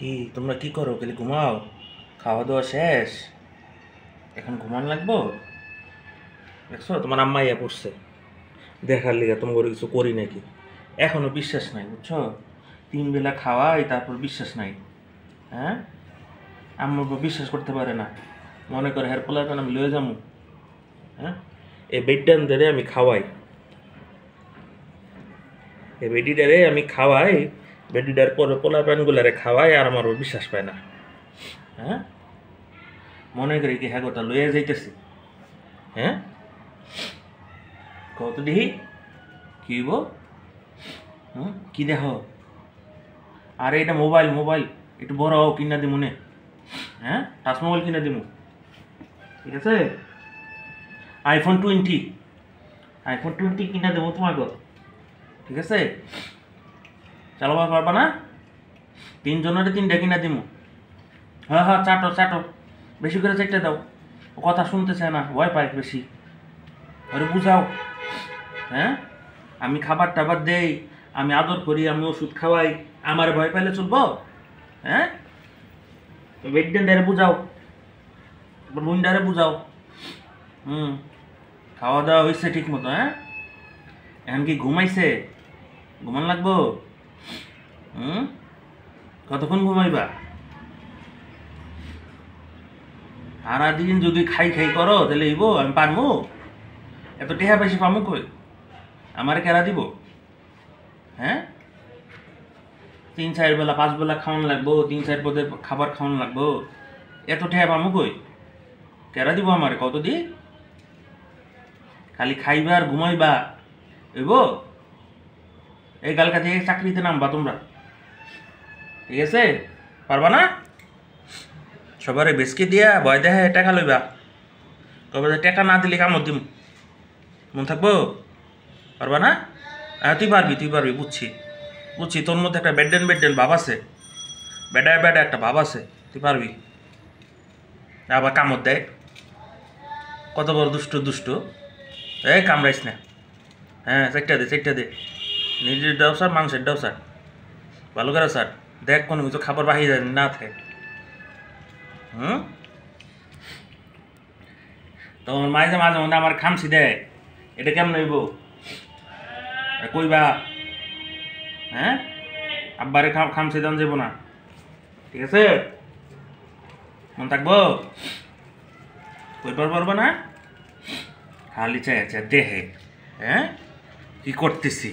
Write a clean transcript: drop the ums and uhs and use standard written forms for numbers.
কি তোমরা কি করো? খালি ঘুমাও? খাওয়া দাওয়া শেষ, এখন ঘুমান লাগবো? দেখছো তোমার আম্মা ইয়া পড়ছে দেখার লিগা তোমার কিছু করি নাকি। এখনো বিশ্বাস নাই, বুঝছো? 3 বেলা খাওয়াই তারপর বিশ্বাস নাই। হ্যাঁ, আম্মা বিশ্বাস করতে পারে না, মনে করে হের পোলা এখন আমি লয়ে যাবো। হ্যাঁ, এই বেডটান ধরে আমি খাওয়াই, এই বেডিটারে আমি খাওয়াই, বেডিটার পরে পোলা প্যানগুলারে খাওয়াই, আর আমার বিশ্বাস পায় না। হ্যাঁ, মনে করি কি হ্যাঁ কথা লইয়া যাইতেছি। হ্যাঁ, কত দেখি কি হইব? কি দেখো? আরে এটা মোবাইল, মোবাইল একটু বড় কিনা দিমু নে। হ্যাঁ, টাচ মোবাইল কিনা দিমু, ঠিক আছে? iPhone 20, iPhone 20 কিনা দেবো তোমাকে, ঠিক আছে? চালাবার পারবা না? 3 জনের 3টা কিনা দিমু। হ্যাঁ হ্যাঁ, চাটো চাটো, বেশি করে চারটে দাও। ও কথা শুনতে চায় না, ভয় পায় বেশি। আরে বুঝাও। হ্যাঁ, আমি খাবার টাবার দেই, আমি আদর করি, আমি ওষুধ খাওয়াই, আমার ভয় পাইলে চলবো? হ্যাঁ, বেডডেন্ডারে বুঝাও, বুন্ডারে বুঝাও। খাওয়া দাওয়া হয়েছে ঠিক মতো? হ্যাঁ, এখন কি ঘুমাইছে? ঘুমান লাগবো? কতক্ষণ ঘুমাইবা? সারাদিন যদি খাই খাই করো তাহলে ইবো আমি পারবো? এত টেহা বেশি পামু কই? আমারে কেরা দিব? হ্যাঁ, 3-4 বেলা 5 বেলা খাওয়ান লাগবো, 3-4 পদের খাবার খাওয়ান লাগবো, এত টেহা পামু কই? কেরা দিব আমারে কত দি? খালি খাইবা আর ঘুমাইবা হইব? এই কালকা থেকে চাকরিতে নামবা তোমরা, ঠিক আছে? পারবা না? সবারে বেসকে দিয়া ভয় দেখে টাকা লইবা, কবে যে টাকা না দিলে কামড় দিম, মন থাকবো? পারবা না? তুই পারবি, তুই পারবি, বুঝছি বুঝছি, তোর মধ্যে একটা বেডেন বেডেন ভাব আছে, বেডায় বেডা একটা ভাব আছে, তুই পারবি। আবার কামড় দেয়, কত বড় দুষ্ট দুষ্ট। এই কামড়াইস না। হ্যাঁ, চারটা দে, চারটা দে, নিজের দাও স্যার, মাংসের দাও স্যার, ভালো করে স্যার, দেখ কোনো কিছু খাবার বাহিয়ে যায় না থাকে। তোমার মাঝে মাঝে মধ্যে আমার খামছি দেয়, এটা কেমন হইব? কইবা? হ্যাঁ, আব্বারে খামছি দাম যাবো না, ঠিক আছে? মন থাকবো? কইবার পারবো না? খালি চাই আছে দেহে। হ্যাঁ, কি করতেছি?